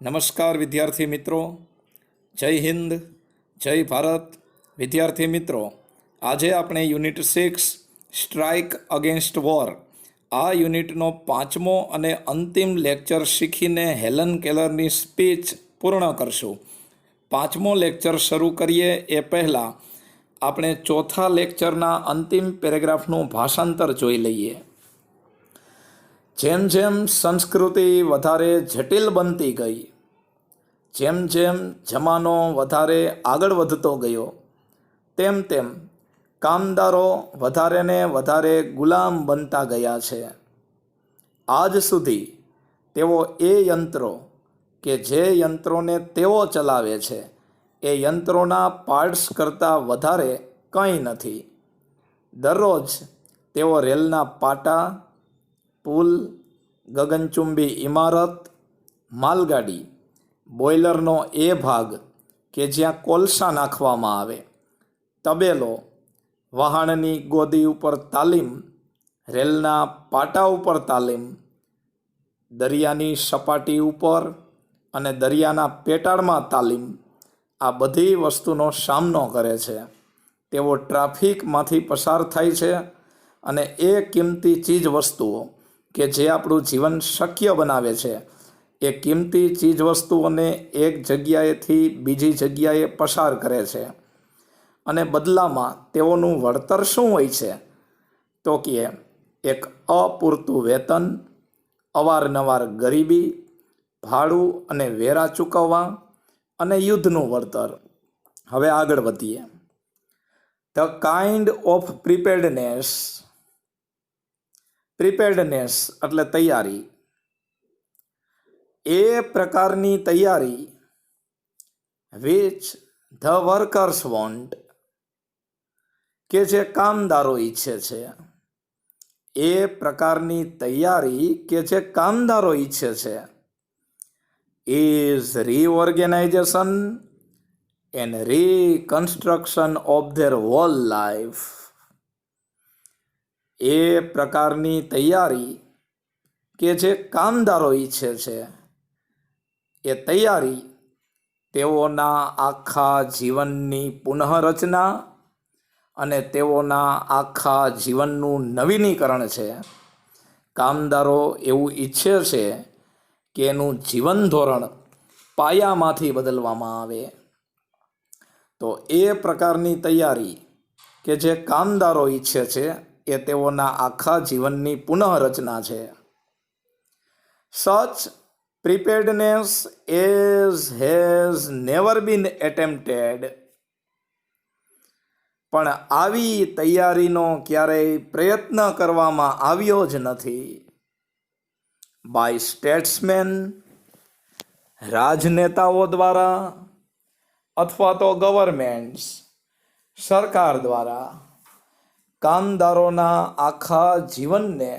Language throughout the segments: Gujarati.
નમસ્કાર વિદ્યાર્થી મિત્રો, જય હિન્દ, જય ભારત. વિદ્યાર્થી મિત્રો, આજે આપણે યુનિટ 6 સ્ટ્રાઇક અગેન્સ્ટ વોર આ યુનિટનો 5મો અને અંતિમ લેક્ચર શીખીને હેલન કેલરની સ્પીચ પૂર્ણ કરશું. 5મો લેક્ચર શરૂ કરીએ એ પહેલાં આપણે ચોથા લેક્ચરના અંતિમ પેરેગ્રાફનું ભાષાંતર જોઈ લઈએ. જેમ જેમ સંસ્કૃતિ વધારે જટિલ બનતી ગઈ, જેમ જેમ જમાનો વધારે આગળ વધતો ગયો, તેમ તેમ કામદારો વધારે ને વધારે ગુલામ બનતા ગયા છે. આજ સુધી તેઓ એ યંત્રો કે જે યંત્રોને તેઓ ચલાવે છે એ યંત્રોના પાર્ટ્સ કરતાં વધારે કંઈ નથી. દરરોજ તેઓ રેલના પાટા, પુલ, ગગનચુંબી ઇમારત, માલગાડી, બોઇલરનો એ ભાગ કે જ્યાં કોલસા નાખવામાં આવે, તબેલો, વહાણની ગોદી ઉપર તાલીમ, રેલના પાટા ઉપર તાલીમ, દરિયાની સપાટી ઉપર અને દરિયાના પેટાળમાં તાલીમ, આ બધી વસ્તુનો સામનો કરે છે. તેઓ ટ્રાફિકમાંથી પસાર થાય છે અને એ કિંમતી ચીજ વસ્તુઓ કે જે આપણું જીવન શક્ય બનાવે છે એ કિંમતી ચીજ વસ્તુઓને એક જગ્યાએથી બીજી જગ્યાએ પસાર કરે છે. અને બદલામાં તેઓનું વળતર શું હોય છે? તો કે એક અપૂરતું વેતન, અવારનવાર ગરીબી, ભાડું અને વેરા ચૂકવવા અને યુદ્ધનું વળતર. હવે આગળ વધીએ. ધ કાઇન્ડ ઓફ પ્રિપેર્ડનેસ એટલે તૈયારી. એ પ્રકારની તૈયારી વિચ ધ વર્કર્સ વોન્ટ કે જે કામદારો ઈચ્છે છે. એ પ્રકારની તૈયારી કે જે કામદારો ઈચ્છે છે is reorganisation and reconstruction of their whole life. એ પ્રકારની તૈયારી કે જે કામદારો ઈચ્છે છે એ તૈયારી તેઓના આખા જીવનની પુનઃરચના અને તેઓના આખા જીવનનું નવીનીકરણ છે. કામદારો એવું ઈચ્છે છે કે એનું જીવન ધોરણ પાયામાંથી બદલવામાં આવે. તો એ પ્રકારની તૈયારી કે જે કામદારો ઈચ્છે છે એ તેઓના આખા જીવનની પુનઃરચના છે. સચ preparedness has never been attempted. પણ આવી તૈયારીનો ક્યારેય પ્રયત્ન કરવામાં આવ્યો જ નથી. બાય સ્ટેટ્સમેન, રાજનેતાઓ દ્વારા, અથવા તો ગવર્મેન્ટ્સ, સરકાર દ્વારા. કામદારોના આખા જીવનને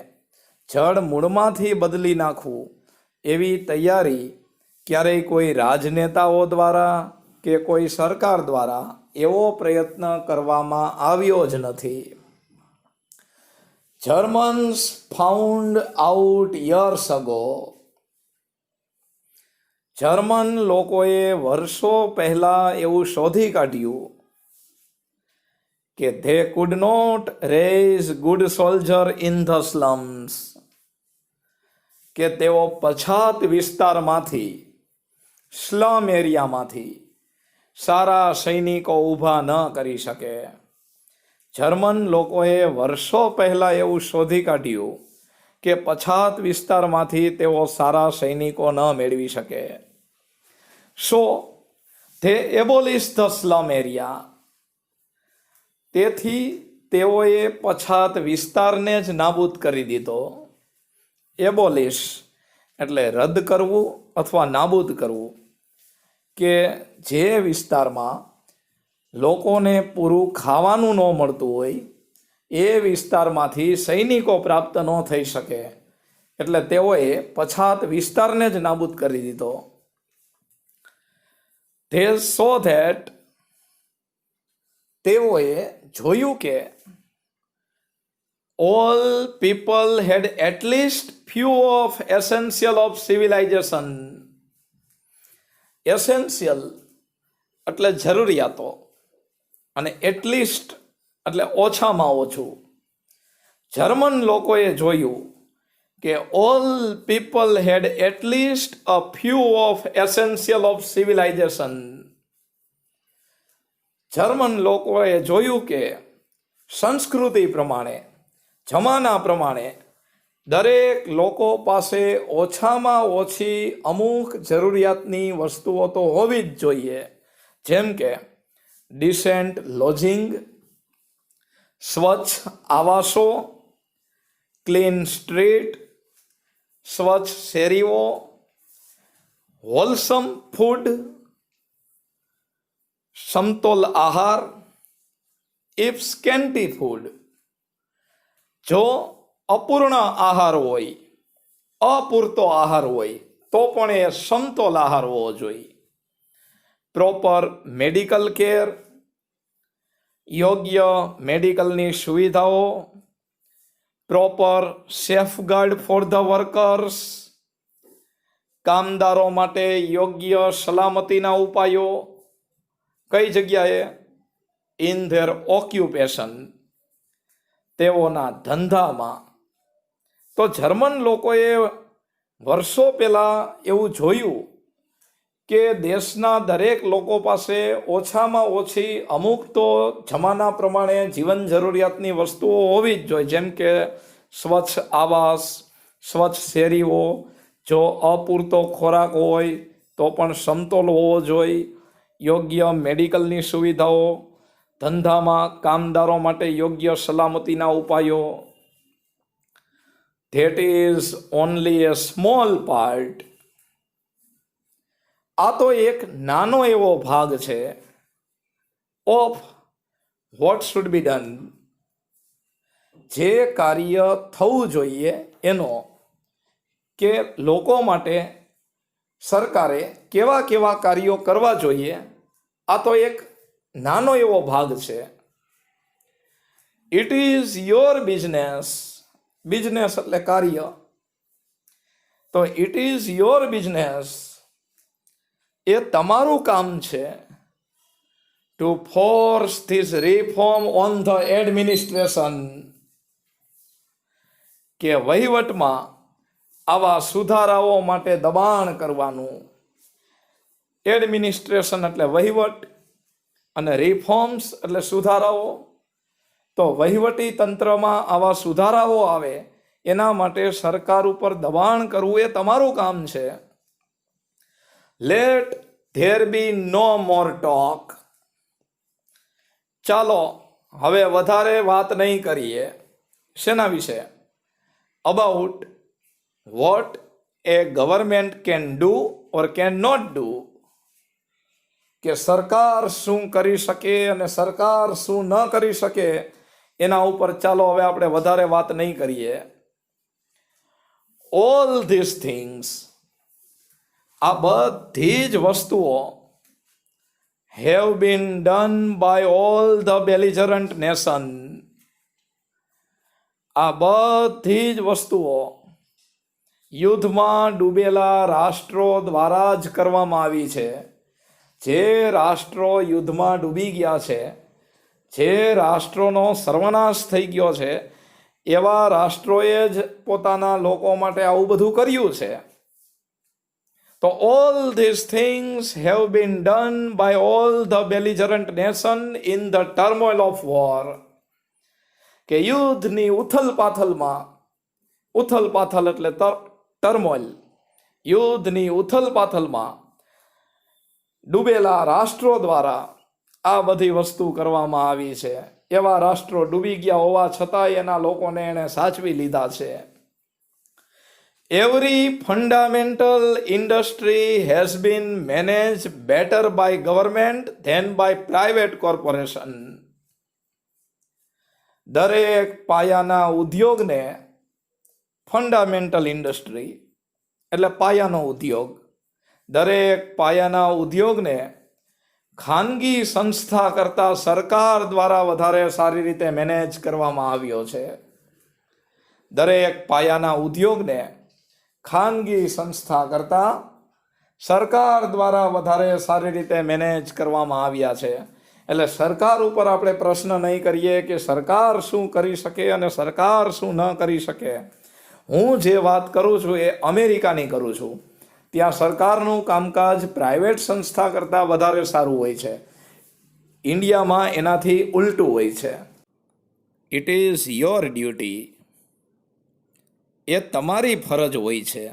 જડ મૂળમાંથી બદલી નાખવું એવી તૈયારી ક્યારેય કોઈ રાજનેતાઓ દ્વારા કે કોઈ સરકાર દ્વારા એવો પ્રયત્ન કરવામાં આવ્યો જ નથી. Germans found out years ago. German લોકોએ વર્ષો પહેલા એવું શોધી કાઢ્યું કે they could not raise good soldier in the slums. કે તેઓ પછાત વિસ્તારમાંથી, સ્લમ એરિયામાંથી સારા સૈનિકો ઊભા ન કરી શકે. જર્મન લોકોએ વર્ષો પહેલાં એવું શોધી કાઢ્યું કે પછાત વિસ્તારમાંથી તેઓ સારા સૈનિકો ન મેળવી શકે. સો they abolished the slum area. તેથી તેઓએ પછાત વિસ્તારને જ નાબૂદ કરી દીધો. એબોલિશ એટલે રદ કરવું અથવા નાબૂદ કરવું. કે જે વિસ્તારમાં લોકોને પૂરું ખાવાનું ન મળતું હોય એ વિસ્તારમાંથી સૈનિકો પ્રાપ્ત ન થઈ શકે એટલે તેઓએ પછાત વિસ્તારને જ નાબૂદ કરી દીધો. They saw that તેઓએ જોયું કે all people had at least few of essential of civilization. Essential એટલે જરૂરિયાતો અને એટલીસ્ટ એટલે ઓછામાં ઓછું. જર્મન લોકોએ જોયું કે all people had at least a few of essential of civilisation. German લોકોએ જોયું કે સંસ્કૃતિ પ્રમાણે, જમાના પ્રમાણે દરેક લોકો પાસે ઓછામાં ઓછી અમુક જરૂરિયાતની વસ્તુઓ તો હોવી જ જોઈએ, જેમ કે ડિસેન્ટ લોજિંગ, સ્વચ્છ આવાસો, ક્લીન સ્ટ્રીટ, સ્વચ્છ શેરીઓ, હોલસમ ફૂડ, સમતોલ આહાર, ઇફ સ્કેન્ટી ફૂડ. જો અપૂર્ણ આહાર હોય, અપૂરતો આહાર હોય તો પણ એ સમતોલ આહાર હોવો જોઈએ. પ્રોપર મેડિકલ કેર, યોગ્ય મેડિકલની સુવિધાઓ, proper safeguard for the workers, કામદારો માટે યોગ્ય સલામતીના ઉપાયો. કઈ જગ્યાએ? ઇન ધેર ઓક્યુપેશન, તેઓના ધંધામાં. તો જર્મન લોકોએ વર્ષો પહેલાં એવું જોયું કે દેશના દરેક લોકો પાસે ઓછામાં ઓછી અમુક તો જમાના પ્રમાણે જીવન જરૂરિયાતની વસ્તુઓ હોવી જ જોઈએ, જેમ કે સ્વચ્છ આવાસ, સ્વચ્છ શેરીઓ, જો અપૂરતો ખોરાક હોય તો પણ સમતોલ હોવો જોઈએ, યોગ્ય મેડિકલની સુવિધાઓ, ધંધામાં કામદારો માટે યોગ્ય સલામતીના ઉપાયો. That is only A small part. આ તો એક નાનો એવો ભાગ છે of what should be done, જે કાર્ય થવું જોઈએ એનો, કે લોકો માટે સરકારે કેવા કેવા કાર્યો કરવા જોઈએ. આ તો એક નાનો એવો ભાગ છે. It is your business. Business એટલે કાર્ય. તો ઇટ ઇઝ યોર બિઝનેસ, એ તમારું કામ છે two force this reform on the administration, કે વહીવટમાં આવા સુધારાઓ માટે દબાણ કરવાનું. એડમિનિસ્ટ્રેશન એટલે વહીવટ અને રિફોર્મ્સ એટલે સુધારાઓ. તો વહીવટી તંત્રમાં આવા સુધારાઓ આવે એના માટે સરકાર ઉપર દબાણ કરવું એ તમારું કામ છે. Let there be no more talk. ચાલો હવે વધારે વાત નહીં કરીએ. શેના વિશે? About what a government can do or can not do, કે સરકાર શું કરી શકે અને સરકાર શું ન કરી શકે એના ઉપર ચાલો હવે આપણે વધારે વાત નહીં કરીએ. ઓલ ધીસ થિંગ્સ, આ બધી જ વસ્તુઓ have been done by all the belligerent nation. આ બધી જ વસ્તુઓ યુદ્ધમાં ડૂબેલા રાષ્ટ્રો દ્વારા જ કરવામાં આવી છે. જે રાષ્ટ્રો યુદ્ધમાં ડૂબી ગયા છે, જે રાષ્ટ્રોનો સર્વનાશ થઈ ગયો છે, એવા રાષ્ટ્રોએ જ પોતાના લોકો માટે આવું બધું કર્યું છે. તો all this things have been done by all the belligerent nation in the turmoil of war, કે યુદ્ધની ઉથલપાથલમાં, ઉથલપાથલ એટલે ટર્મોઇલ, યુદ્ધની ઉથલપાથલમાં ડૂબેલા રાષ્ટ્રો દ્વારા આ બધી વસ્તુ કરવામાં આવી છે. એવા રાષ્ટ્રો ડૂબી ગયા હોવા છતાં એના લોકોને એણે સાચવી લીધા છે. Every fundamental industry has been manage better by government than by private corporation. દરેક પાયાના ઉદ્યોગને ફંડામેન્ટલ ઇન્ડસ્ટ્રી એટલે પાયાનો ઉદ્યોગ, દરેક પાયાના ઉદ્યોગને ખાનગી સંસ્થા કરતાં સરકાર દ્વારા વધારે સારી રીતે મેનેજ કરવામાં આવ્યો છે. દરેક પાયાના ઉદ્યોગને ખાનગી સંસ્થા કરતાં સરકાર દ્વારા વધારે સારી રીતે મેનેજ કરવામાં આવ્યા છે. એટલે સરકાર ઉપર આપણે પ્રશ્ન નહીં કરીએ કે સરકાર શું કરી શકે અને સરકાર શું ન કરી શકે. હું જે વાત કરું છું એ અમેરિકાની કરું છું. ત્યાં સરકારનું કામકાજ પ્રાઇવેટ સંસ્થા કરતાં વધારે સારું હોય છે. ઇન્ડિયામાં એનાથી ઉલટું હોય છે. ઇટ ઇઝ યોર ડ્યુટી, એ તમારી ફરજ હોય છે.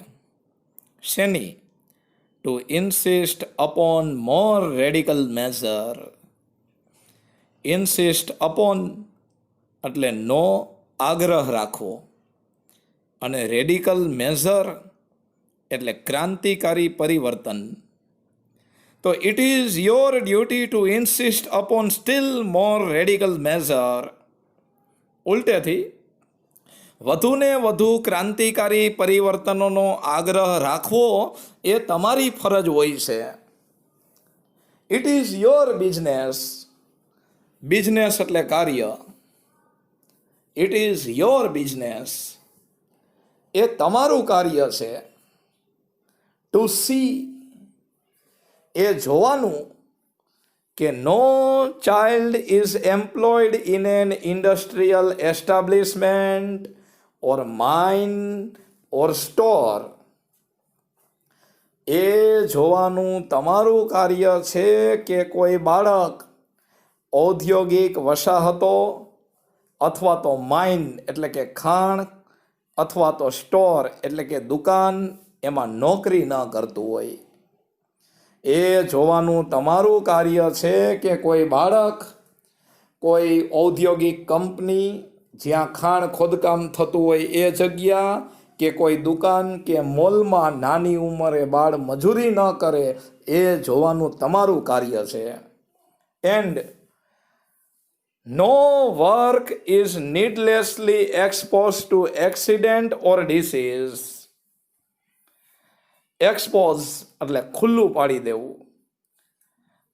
શેની? ટુ ઇન્સિસ્ટ અપોન મોર રેડિકલ મેઝર. ઇન્સિસ્ટ અપોન એટલે નો, આગ્રહ રાખવો, અને રેડિકલ મેઝર એટલે ક્રાંતિકારી પરિવર્તન. તો it is your duty to insist upon still more radical measure. ઉલટેથી વધુને વધુ ક્રાંતિકારી પરિવર્તનોનો આગ્રહ રાખવો એ તમારી ફરજ હોય છે. It is your business. Business એટલે કાર્ય. ઇટ ઇઝ યોર બિઝનેસ, એ તમારું કાર્ય છે. ટુ સી, એ જોવાનું કે no child is employed in an industrial establishment or mine or store. એ જોવાનું તમારું કાર્ય છે કે કોઈ બાળક ઔદ્યોગિક વસાહતો અથવા તો માઇન એટલે કે ખાણ અથવા તો સ્ટોર એટલે કે દુકાન એમાં નોકરી ન કરતું હોય. એ જોવાનું તમારું કાર્ય છે કે કોઈ બાળક કોઈ ઔદ્યોગિક કંપની જ્યાં ખાણ ખોદકામ થતું હોય એ જગ્યા કે કોઈ દુકાન કે મોલમાં નાની ઉંમરે બાળ મજૂરી ન કરે, એ જોવાનું તમારું કાર્ય છે. And no work is needlessly expose to accident or disease. Expose એટલે ખુલ્લું પાડી દેવું,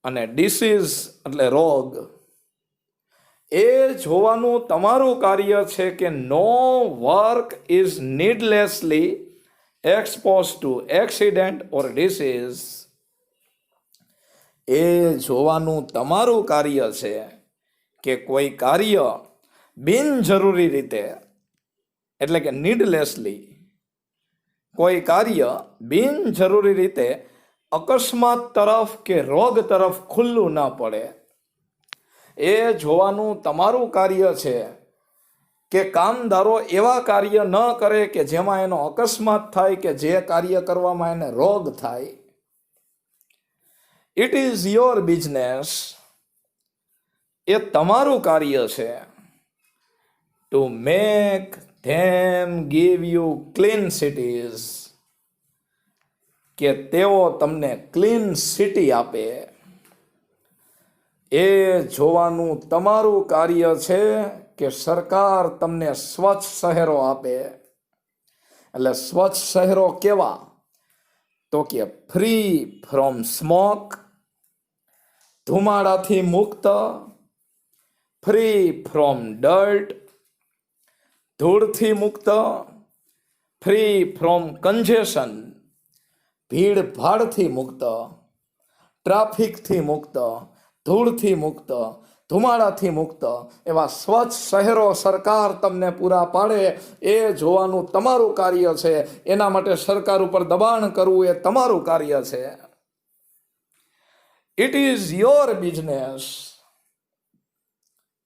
અને ડિસીઝ એટલે રોગ. એ જોવાનું તમારું કાર્ય છે કે no work is needlessly expose to accident or disease. એ જોવાનું તમારું કાર્ય છે કે કોઈ કાર્ય બિનજરૂરી રીતે એટલે કે નીડલેસલી, કોઈ કાર્ય બિનજરૂરી રીતે અકસ્માત તરફ કે રોગ તરફ ખુલ્લું ન પડે. એ જોવાનું તમારું કાર્ય છે કે કામદારો એવા કાર્ય ન કરે કે જેમાં એનો અકસ્માત થાય કે જે કાર્ય કરવામાં એને રોગ થાય. ઇટ ઇઝ યોર બિઝનેસ, એ તમારું કાર્ય છે. To make them give you clean cities, કે તેઓ તમને ક્લીન સિટી આપે. એ જોવાનું તમારું કાર્ય છે કે સરકાર તમને સ્વચ્છ શહેરો આપે. એટલે સ્વચ્છ શહેરો કેવા? તો કે ફ્રી ફ્રોમ સ્મોક, ધુમાડાથી મુક્ત, ફ્રી ફ્રોમ ડર્ટ, ધૂળથી મુક્ત, ફ્રી ફ્રોમ કન્જેશન, ભીડ ભાડથી મુક્ત, ટ્રાફિકથી મુક્ત, ધૂળથી મુક્ત, ધુમાડાથી મુક્ત એવા સ્વચ્છ શહેરો સરકાર તમને પૂરા પાડે. એ જોવાનું તમારું કાર્ય છે. એના માટે સરકાર ઉપર દબાણ કરવું એ તમારું કાર્ય છે. ઇટ ઇઝ યોર બિઝનેસ,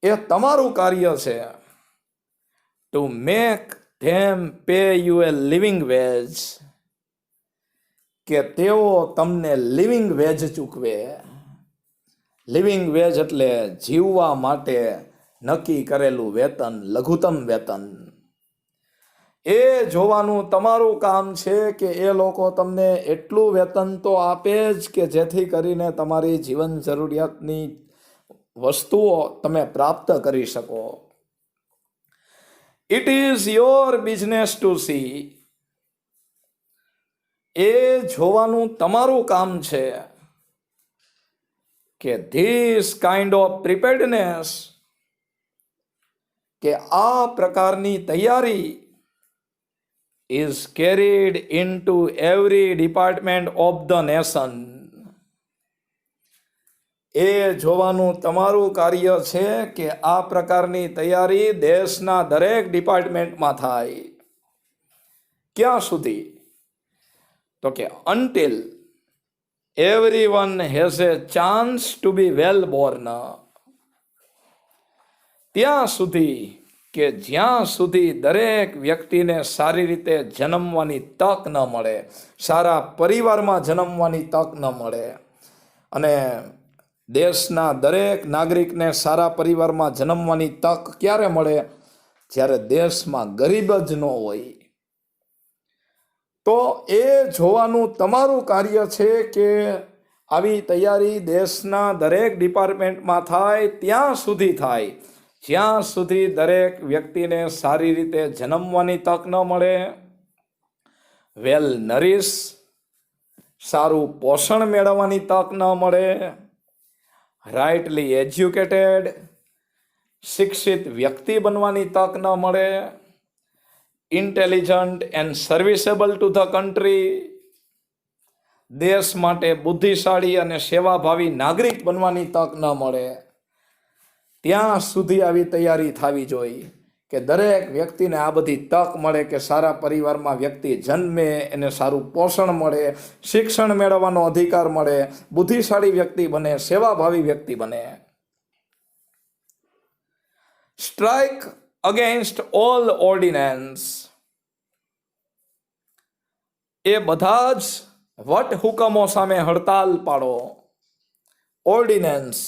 એ તમારું કાર્ય છે. To make them pay you A living veg, કે તેઓ તમને લિવિંગ વેજ ચૂકવે. લિવિંગ વેજ એટલે જીવવા માટે નક્કી કરેલું વેતન, લઘુત્તમ વેતન. એ જોવાનું તમારું કામ છે કે એ લોકો તમને એટલું વેતન તો આપે જ કે જેથી કરીને તમારી જીવન જરૂરિયાતની વસ્તુઓ તમે પ્રાપ્ત કરી શકો. It is your business to see, એ જોવાનું તમારું કામ છે કે ધીસ કાઇન્ડ ઓફ પ્રિપેર્ડનેસ, કે આ પ્રકારની તૈયારી is carried into every department of the nation. એ જોવાનું તમારું કાર્ય છે કે આ પ્રકારની તૈયારી દેશના દરેક ડિપાર્ટમેન્ટમાં થાય. ક્યાં સુધી? તો કે until everyone has a chance to be well born. ત્યાં સુધી કે જ્યાં સુધી દરેક વ્યક્તિને સારી રીતે જન્મવાની તક ન મળે, સારા પરિવારમાં જન્મવાની તક ન મળે. અને દેશના દરેક નાગરિકને સારા પરિવારમાં જન્મવાની તક ક્યારે મળે? જ્યારે દેશમાં ગરીબ જ ન હોય. તો એ જોવાનું તમારું કાર્ય છે કે આવી તૈયારી દેશના દરેક ડિપાર્ટમેન્ટમાં થાય, ત્યાં સુધી થાય જ્યાં સુધી દરેક વ્યક્તિને સારી રીતે જન્મવાની તક ન મળે, વેલ નરીશ, સારું પોષણ મેળવવાની તક ન મળે, રાઇટલી એજ્યુકેટેડ, શિક્ષિત વ્યક્તિ બનવાની તક ન મળે, intelligent and serviceable to the country, દેશ માટે બુદ્ધિશાળી અને સેવાભાવી નાગરિક બનવાની તક ન મળે, ત્યાં સુધી આવી તૈયારી થવી જોઈએ કે દરેક વ્યક્તિને આ બધી તક મળે કે સારા પરિવારમાં વ્યક્તિ જન્મે, એને સારું પોષણ મળે, શિક્ષણ મેળવવાનો અધિકાર મળે, બુદ્ધિશાળી વ્યક્તિ બને, સેવાભાવી વ્યક્તિ બને. Strike against all ordinance. એ બધા જ વટહુકમો સામે હડતાલ પાડો. ઓર્ડિનન્સ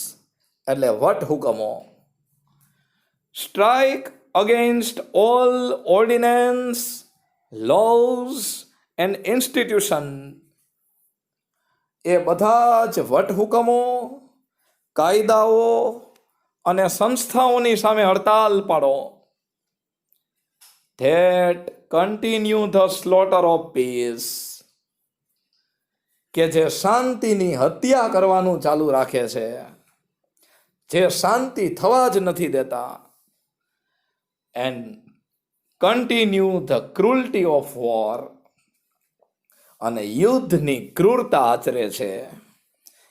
એટલે વટહુકમો. Strike against all ordinance, laws and institution. એ બધા જ વટહુકમો, કાયદાઓ અને સંસ્થાઓની સામે હડતાલ પાડો. That continue the slaughter of peace. કે જે શાંતિની હત્યા કરવાનું ચાલુ રાખે છે, જે શાંતિ થવા જ નથી દેતા. And continue the cruelty of war. અને યુદ્ધની ક્રૂરતા આચરે છે.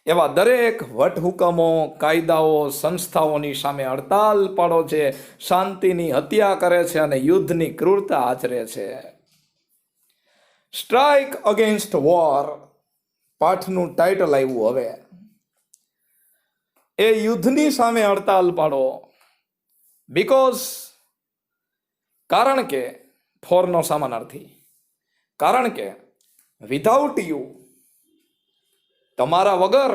એવા દરેક વટહુકમો, કાયદાઓ, સંસ્થાઓની સામે હડતાલ પાડો છે, શાંતિની હત્યા કરે છે અને યુદ્ધની ક્રૂરતા આચરે છે. સ્ટ્રાઇક અગેન્સ્ટ વોર પાઠનું ટાઇટલ આવ્યું હવે. એ યુદ્ધની સામે હડતાલ પાડો. બીકોઝ, કારણ કે, ફોરનો સમાનાર્થી, કારણ કે વિધાઉટ યુ, તમારા વગર,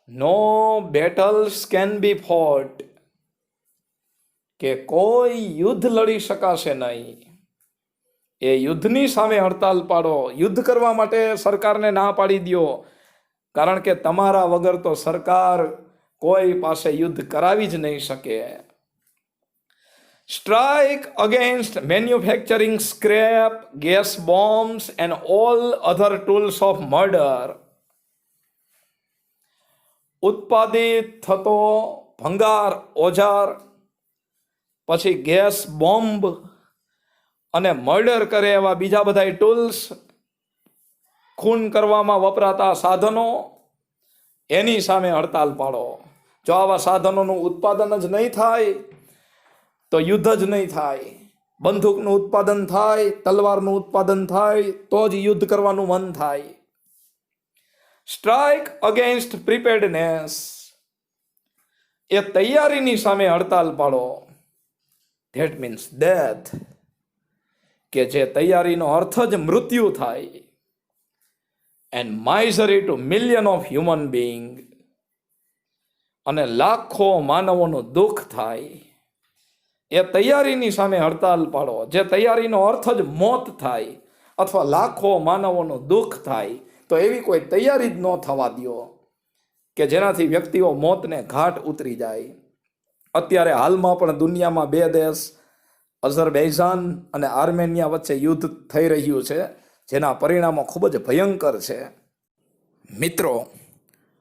નો બેટલ્સ કેન બી ફોટ, કે કોઈ યુદ્ધ લડી શકાશે નહીં. એ યુદ્ધની સામે હડતાલ પાડો. યુદ્ધ કરવા માટે સરકારને ના પાડી દો, કારણ કે તમારા વગર તો સરકાર કોઈ પાસે યુદ્ધ કરાવી જ નહીં શકે. Strike against manufacturing scrap, gas bombs and all other tools of murder. ઉત્પાદિત થતો ભંગાર, ઓજાર, પછી ગેસ બોમ્બ અને મર્ડર કરે એવા બીજા બધા ટૂલ્સ, ખૂન કરવામાં વપરાતા સાધનો, એની સામે હડતાલ પાડો. જો આવા સાધનોનું ઉત્પાદન જ નહીં થાય તો યુદ્ધ જ નહીં થાય. બંદૂકનું ઉત્પાદન થાય, તલવારનું ઉત્પાદન થાય તો જ યુદ્ધ કરવાનું મન થાય. Strike against preparedness. એ તૈયારીની સામે હડતાલ પાડો. ધેટ મીન્સ ડેથ, કે જે તૈયારીનો અર્થ જ મૃત્યુ થાય. And misery to million of human being. અને લાખો માનવોનું દુઃખ થાય. એ તૈયારીની સામે હડતાલ પાડો. જે તૈયારીનો અર્થ જ મોત થાય અથવા લાખો માનવોનું દુઃખ થાય, તો એવી કોઈ તૈયારી જ ન થવા દો કે જેનાથી વ્યક્તિઓ મોતને ઘાટ ઉતરી જાય. અત્યારે હાલમાં પણ દુનિયામાં બે દેશ, અઝરબૈજાન અને આર્મેનિયા વચ્ચે યુદ્ધ થઈ રહ્યું છે, જેના પરિણામો ખૂબ જ ભયંકર છે. મિત્રો,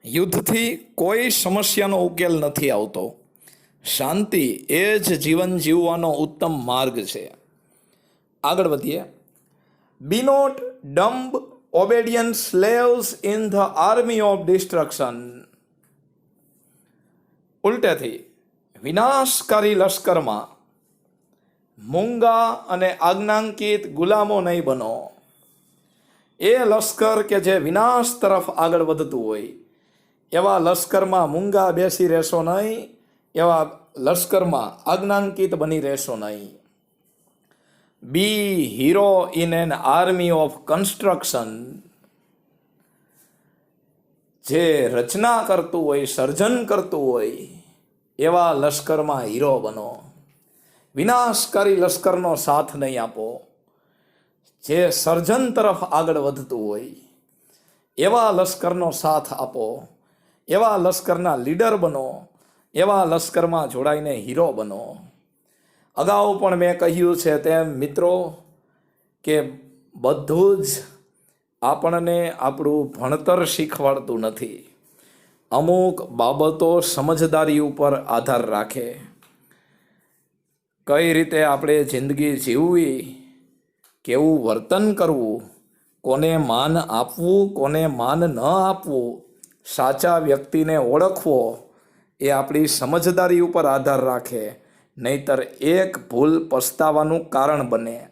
યુદ્ધથી કોઈ સમસ્યાનો ઉકેલ નથી આવતો. શાંતિ એ જ જીવન જીવવાનો ઉત્તમ માર્ગ છે. આગળ વધીએ. Be not dumb, obedient slaves in the army of destruction. ઉલટેથી વિનાશકારી લશ્કરમાં મૂંગા અને આજ્ઞાંકિત ગુલામો નહીં બનો. એ લશ્કર કે જે વિનાશ તરફ આગળ વધતું હોય એવા લશ્કરમાં મૂંગા બેસી રહેશો નહીં, એવા લશ્કરમાં આજ્ઞાંકિત બની રહેશો નહીં. Be hero in an army of construction. જે રચના કરતું હોય, સર્જન કરતું હોય એવા લશ્કરમાં હીરો બનો. વિનાશકારી લશ્કરનો સાથ નહીં આપો. જે સર્જન તરફ આગળ વધતું હોય એવા લશ્કરનો સાથ આપો. એવા લશ્કરના લીડર બનો. એવા લશ્કરમાં જોડાઈને હીરો બનો. અગાઉ પણ મેં કહ્યું છે તેમ મિત્રો કે બધું જ આપણને આપણું ભણતર શીખવાડતું નથી. અમુક બાબતો સમજદારી ઉપર આધાર રાખે. કઈ રીતે આપણે જિંદગી જીવવી, કેવું વર્તન કરવું, કોને માન આપવું, કોને માન ન આપવું, સાચા વ્યક્તિને ઓળખવો, એ આપણી સમજદારી ઉપર આધાર રાખે. નહીતર એક ભૂલ પસ્તાવાનું કારણ બને.